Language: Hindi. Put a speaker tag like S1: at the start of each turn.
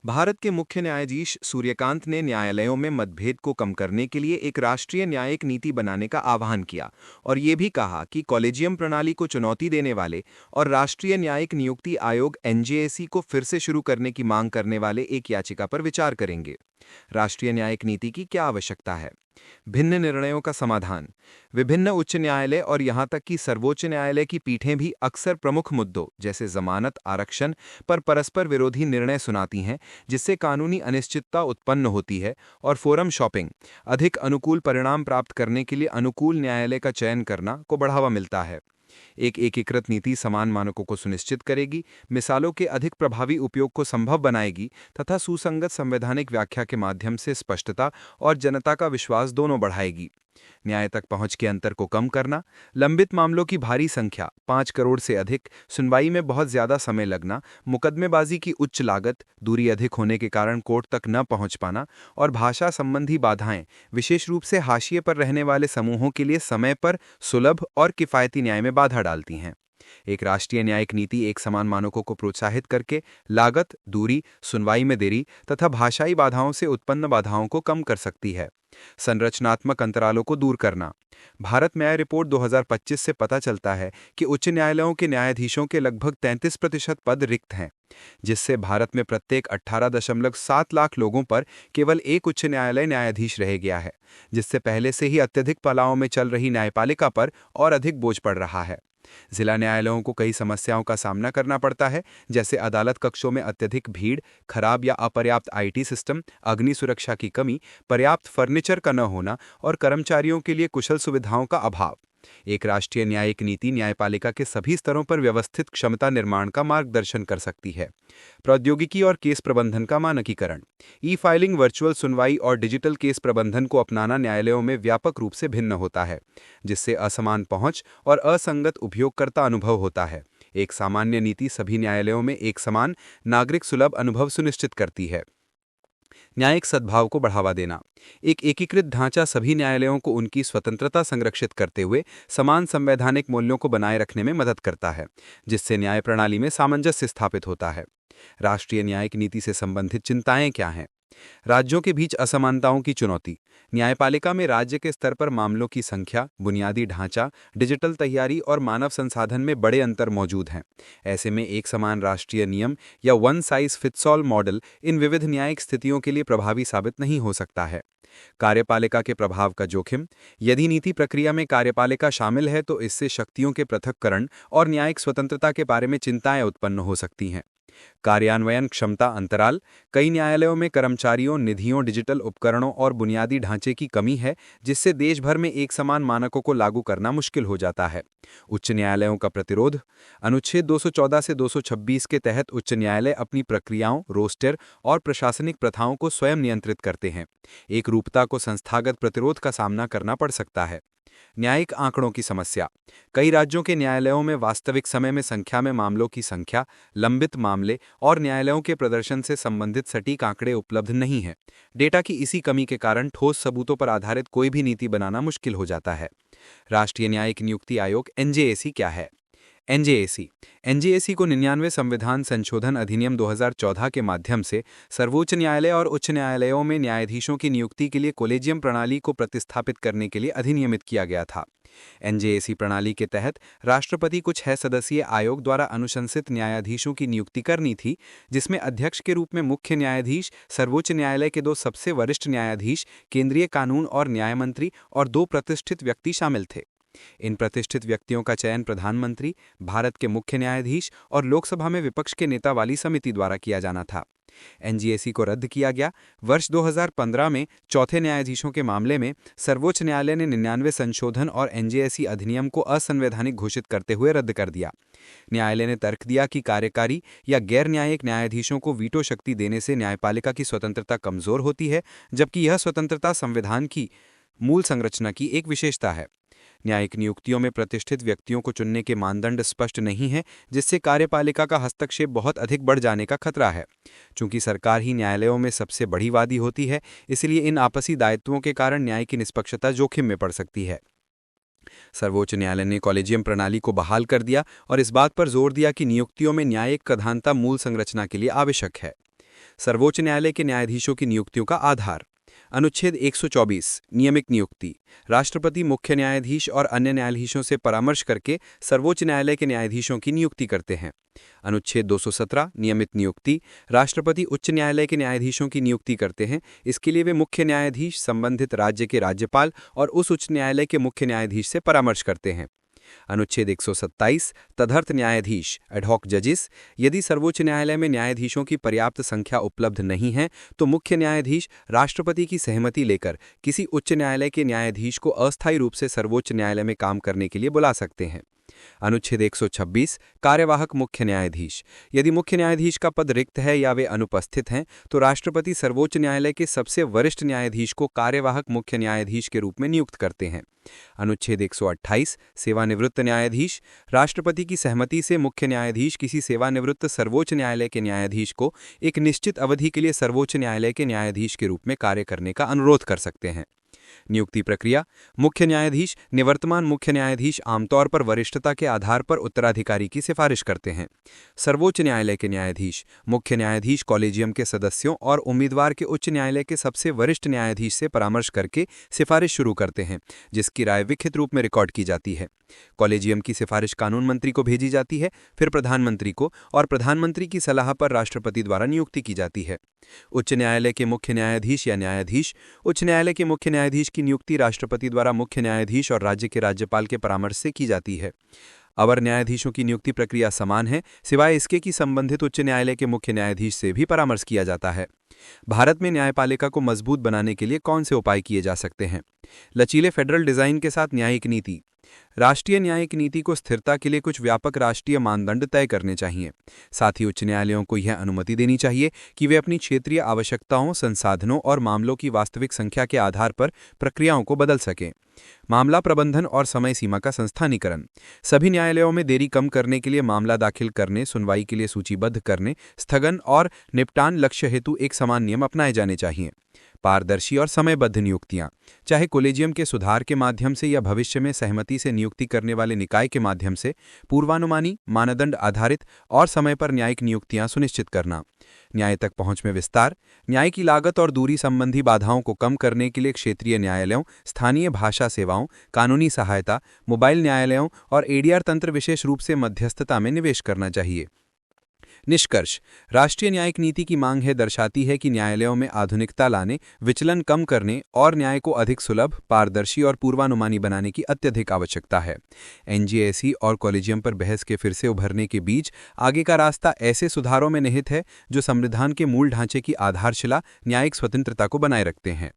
S1: भारत के मुख्य न्यायाधीश सूर्यकांत ने न्यायालयों में मतभेद को कम करने के लिए एक राष्ट्रीय न्यायिक नीति बनाने का आह्वान किया और ये भी कहा कि कॉलेजियम प्रणाली को चुनौती देने वाले और राष्ट्रीय न्यायिक नियुक्ति आयोग एनजेएसी को फिर से शुरू करने की मांग करने वाले एक याचिका पर विचार करेंगे। राष्ट्रीय न्यायिक नीति की क्या आवश्यकता है? भिन्न निर्णयों का समाधान। विभिन्न उच्च न्यायालय और यहां तक कि सर्वोच्च न्यायालय की पीठें भी अक्सर प्रमुख मुद्दों जैसे जमानत आरक्षण पर परस्पर विरोधी निर्णय सुनाती हैं, जिससे कानूनी अनिश्चितता उत्पन्न होती है और फोरम शॉपिंग, अधिक अनुकूल परिणाम प्राप्त करने के लिए अनुकूल न्यायालय का चयन करना को बढ़ावा मिलता है। एक एकीकृत नीति समान मानकों को सुनिश्चित करेगी, मिसालों के अधिक प्रभावी उपयोग को संभव बनाएगी तथा सुसंगत संवैधानिक व्याख्या के माध्यम से स्पष्टता और जनता का विश्वास दोनों बढ़ाएगी। न्याय तक पहुंच के अंतर को कम करना, लंबित मामलों की भारी संख्या 5 करोड़ से अधिक, सुनवाई में बहुत ज्यादा समय लगना, मुकदमेबाजी की उच्च लागत, दूरी अधिक होने के कारण कोर्ट तक न पहुंच पाना और भाषा संबंधी बाधाएं विशेष रूप से हाशिए पर रहने वाले समूहों के लिए समय पर सुलभ और किफायती न्याय में बाधा डालती हैं। एक राष्ट्रीय न्यायिक नीति एक समान मानकों को प्रोत्साहित करके लागत, दूरी, सुनवाई में देरी तथा भाषाई बाधाओं से उत्पन्न बाधाओं को कम कर सकती है। संरचनात्मक अंतरालों को दूर करना। भारत न्याय रिपोर्ट 2025 से पता चलता है कि उच्च न्यायालयों के न्यायाधीशों के लगभग 33% पद रिक्त हैं, जिससे भारत में प्रत्येक 18.7 लाख लोगों पर केवल एक उच्च न्यायालय न्यायाधीश रह गया है, जिससे पहले से ही अत्यधिक पलाओं में चल रही न्यायपालिका पर और अधिक बोझ पड़ रहा है। जिला न्यायालयों को कई समस्याओं का सामना करना पड़ता है, जैसे अदालत कक्षों में अत्यधिक भीड़, खराब या अपर्याप्त आईटी सिस्टम, अग्नि सुरक्षा की कमी, पर्याप्त फर्नीचर का न होना और कर्मचारियों के लिए कुशल सुविधाओं का अभाव। एक राष्ट्रीय न्यायिक नीति न्यायपालिका के सभी स्तरों पर व्यवस्थित क्षमता निर्माण का मार्गदर्शन कर सकती है। प्रौद्योगिकी और केस प्रबंधन का मानकीकरण। ई फाइलिंग, वर्चुअल सुनवाई और डिजिटल केस प्रबंधन को अपनाना न्यायालयों में व्यापक रूप से भिन्न होता है, जिससे असमान पहुंच और असंगत उपयोगकर्ता अनुभव होता है। एक सामान्य नीति सभी न्यायालयों में एक समान नागरिक सुलभ अनुभव सुनिश्चित करती है। न्यायिक सद्भाव को बढ़ावा देना। एक एकीकृत ढांचा सभी न्यायालयों को उनकी स्वतंत्रता संरक्षित करते हुए समान संवैधानिक मूल्यों को बनाए रखने में मदद करता है, जिससे न्याय प्रणाली में सामंजस्य स्थापित होता है। राष्ट्रीय न्यायिक नीति से संबंधित चिंताएं क्या हैं? राज्यों के बीच असमानताओं की चुनौती। न्यायपालिका में राज्य के स्तर पर मामलों की संख्या, बुनियादी ढांचा, डिजिटल तैयारी और मानव संसाधन में बड़े अंतर मौजूद हैं। ऐसे में एक समान राष्ट्रीय नियम या one size fits all model इन विविध न्यायिक स्थितियों के लिए प्रभावी साबित नहीं हो सकता है। कार्यपालिका के प्रभाव का जोखिम। यदि नीति प्रक्रिया में कार्यपालिका शामिल है तो इससे शक्तियों के पृथक्करण और न्यायिक स्वतंत्रता के बारे में चिंताएं उत्पन्न हो सकती हैं। कार्यान्वयन क्षमता अंतराल। कई न्यायालयों में कर्मचारियों, निधियों, डिजिटल उपकरणों और बुनियादी ढांचे की कमी है, जिससे देश भर में एक समान मानकों को लागू करना मुश्किल हो जाता है। उच्च न्यायालयों का प्रतिरोध। अनुच्छेद 214 से 226 के तहत उच्च न्यायालय अपनी प्रक्रियाओं, रोस्टर और प्रशासनिक प्रथाओं को स्वयं नियंत्रित करते हैं। एक रूपता को संस्थागत प्रतिरोध का सामना करना पड़ सकता है। न्यायिक आंकड़ों की समस्या। कई राज्यों के न्यायालयों में वास्तविक समय में संख्या में मामलों की संख्या, लंबित मामले और न्यायालयों के प्रदर्शन से संबंधित सटीक आंकड़े उपलब्ध नहीं हैं। डेटा की इसी कमी के कारण ठोस सबूतों पर आधारित कोई भी नीति बनाना मुश्किल हो जाता है। राष्ट्रीय न्यायिक नियुक्ति आयोग एनजेएसी क्या है? एनजेएसी एनजेएसी को 99 संविधान संशोधन अधिनियम 2014 के माध्यम से सर्वोच्च न्यायालय और उच्च न्यायालयों में न्यायाधीशों की नियुक्ति के लिए कोलेजियम प्रणाली को प्रतिस्थापित करने के लिए अधिनियमित किया गया था। एनजेएसी प्रणाली के तहत राष्ट्रपति को 6 सदस्यीय आयोग द्वारा अनुशंसित न्यायाधीशों की नियुक्ति करनी थी, जिसमें अध्यक्ष के रूप में मुख्य न्यायाधीश, सर्वोच्च न्यायालय के 2 सबसे वरिष्ठ न्यायाधीश, केंद्रीय कानून और न्याय मंत्री और 2 प्रतिष्ठित व्यक्ति शामिल थे। इन प्रतिष्ठित व्यक्तियों का चयन प्रधानमंत्री, भारत के मुख्य न्यायाधीश और लोकसभा में विपक्ष के नेता वाली समिति द्वारा किया जाना था। एनजेएसी को रद्द किया गया। वर्ष 2015 में चौथे न्यायाधीशों के मामले में सर्वोच्च न्यायालय ने 99 संशोधन और एनजेएसी अधिनियम को असंवैधानिक घोषित करते हुए रद्द कर दिया। न्यायालय ने तर्क दिया कि कार्यकारी या गैर न्यायिक न्यायाधीशों को वीटो शक्ति देने से न्यायपालिका की स्वतंत्रता कमजोर होती है, जबकि यह स्वतंत्रता संविधान की मूल संरचना की एक विशेषता है। न्यायिक नियुक्तियों में प्रतिष्ठित व्यक्तियों को चुनने के मानदंड स्पष्ट नहीं हैं, जिससे कार्यपालिका का हस्तक्षेप बहुत अधिक बढ़ जाने का खतरा है। चूंकि सरकार ही न्यायालयों में सबसे बड़ी वादी होती है, इसलिए इन आपसी दायित्वों के कारण न्याय की निष्पक्षता जोखिम में पड़ सकती है। सर्वोच्च न्यायालय ने कॉलेजियम प्रणाली को बहाल कर दिया और इस बात पर जोर दिया कि नियुक्तियों में न्यायिक प्रधानता मूल संरचना के लिए आवश्यक है।
S2: सर्वोच्च न्यायालय के न्यायाधीशों की नियुक्तियों का आधार। अनुच्छेद 124 नियमित नियुक्ति। राष्ट्रपति मुख्य न्यायाधीश और अन्य न्यायाधीशों से परामर्श करके सर्वोच्च न्यायालय के न्यायाधीशों की नियुक्ति करते हैं। अनुच्छेद 217 नियमित नियुक्ति। राष्ट्रपति उच्च न्यायालय के न्यायाधीशों की नियुक्ति करते हैं। इसके लिए वे मुख्य न्यायाधीश, संबंधित राज्य के राज्यपाल और उस उच्च न्यायालय के मुख्य न्यायाधीश से परामर्श करते हैं। अनुच्छेद 127 तदर्थ न्यायाधीश एडहॉक जजिस। यदि सर्वोच्च न्यायालय में न्यायाधीशों की पर्याप्त संख्या उपलब्ध नहीं है तो मुख्य न्यायाधीश राष्ट्रपति की सहमति लेकर किसी उच्च न्यायालय के न्यायाधीश को अस्थायी रूप से सर्वोच्च न्यायालय में काम करने के लिए बुला सकते हैं। अनुच्छेद 126 कार्यवाहक मुख्य न्यायाधीश। यदि मुख्य न्यायाधीश का पद रिक्त है या वे अनुपस्थित हैं तो राष्ट्रपति सर्वोच्च न्यायालय के सबसे वरिष्ठ न्यायाधीश को कार्यवाहक मुख्य न्यायाधीश के रूप में नियुक्त करते हैं। अनुच्छेद 128 सेवानिवृत्त न्यायाधीश। राष्ट्रपति की सहमति से मुख्य न्यायाधीश किसी सेवानिवृत्त सर्वोच्च न्यायालय के न्यायाधीश को एक निश्चित अवधि के लिए सर्वोच्च न्यायालय के न्यायाधीश के रूप में कार्य करने का अनुरोध कर सकते हैं। नियुक्ति प्रक्रिया। मुख्य न्यायाधीश निवर्तमान मुख्य न्यायाधीश आमतौर पर वरिष्ठता के आधार पर उत्तराधिकारी की सिफारिश करते हैं। सर्वोच्च न्यायालय के न्यायाधीश मुख्य न्यायाधीश कॉलेजियम के सदस्यों और उम्मीदवार के उच्च न्यायालय के सबसे वरिष्ठ न्यायाधीश से परामर्श करके सिफारिश शुरू करते हैं, जिसकी राय लिखित रूप में रिकॉर्ड की जाती है। कॉलेजियम की सिफारिश कानून मंत्री को भेजी जाती है, फिर प्रधानमंत्री को, और प्रधानमंत्री की सलाह पर राष्ट्रपति द्वारा नियुक्ति की जाती है। उच्च न्यायालय के मुख्य न्यायाधीश या न्यायाधीश। उच्च न्यायालय के मुख्य न्यायाधीश की नियुक्ति राष्ट्रपति द्वारा मुख्य न्यायाधीश और राज्य के राज्यपाल के परामर्श से की जाती है। अवर न्यायाधीशों की नियुक्ति प्रक्रिया समान है, सिवाय इसके कि संबंधित उच्च न्यायालय के मुख्य न्यायाधीश से भी परामर्श किया जाता है। भारत में न्यायपालिका को मजबूत बनाने के लिए कौन से उपाय किए जा सकते हैं? लचीले फेडरल डिजाइन के साथ न्यायिक नीति। राष्ट्रीय न्यायिक नीति को स्थिरता के लिए कुछ व्यापक राष्ट्रीय मानदंड तय करने चाहिए। साथ ही उच्च न्यायालयों को यह अनुमति देनी चाहिए कि वे अपनी क्षेत्रीय आवश्यकताओं, संसाधनों और मामलों की वास्तविक संख्या के आधार पर प्रक्रियाओं को बदल सकें। मामला प्रबंधन और समय सीमा का संस्थानीकरण। सभी न्यायालयों में देरी कम करने के लिए मामला दाखिल करने, सुनवाई के लिए सूचीबद्ध करने, स्थगन और निपटान लक्ष्य हेतु एक समान नियम अपनाए जाने चाहिए। पारदर्शी और समयबद्ध नियुक्तियां। चाहे कॉलेजियम के सुधार के माध्यम से या भविष्य में सहमति से नियुक्ति करने वाले निकाय के माध्यम से, पूर्वानुमानी, मानदंड आधारित और समय पर न्यायिक नियुक्तियां सुनिश्चित करना। न्याय तक पहुंच में विस्तार। न्याय की लागत और दूरी संबंधी बाधाओं को कम करने के लिए क्षेत्रीय न्यायालयों, स्थानीय भाषा सेवाओं, कानूनी सहायता, मोबाइल न्यायालयों और एडीआर तंत्र विशेष रूप से मध्यस्थता में निवेश करना चाहिए। निष्कर्ष। राष्ट्रीय न्यायिक नीति की मांग दर्शाती है कि न्यायालयों में आधुनिकता लाने, विचलन कम करने और न्याय को अधिक सुलभ, पारदर्शी और पूर्वानुमानी बनाने की अत्यधिक आवश्यकता है। एनजेएसी और कॉलेजियम पर बहस के फिर से उभरने के बीच आगे का रास्ता ऐसे सुधारों में निहित है जो संविधान के मूल ढांचे की आधारशिला, न्यायिक स्वतंत्रता को बनाए रखते हैं।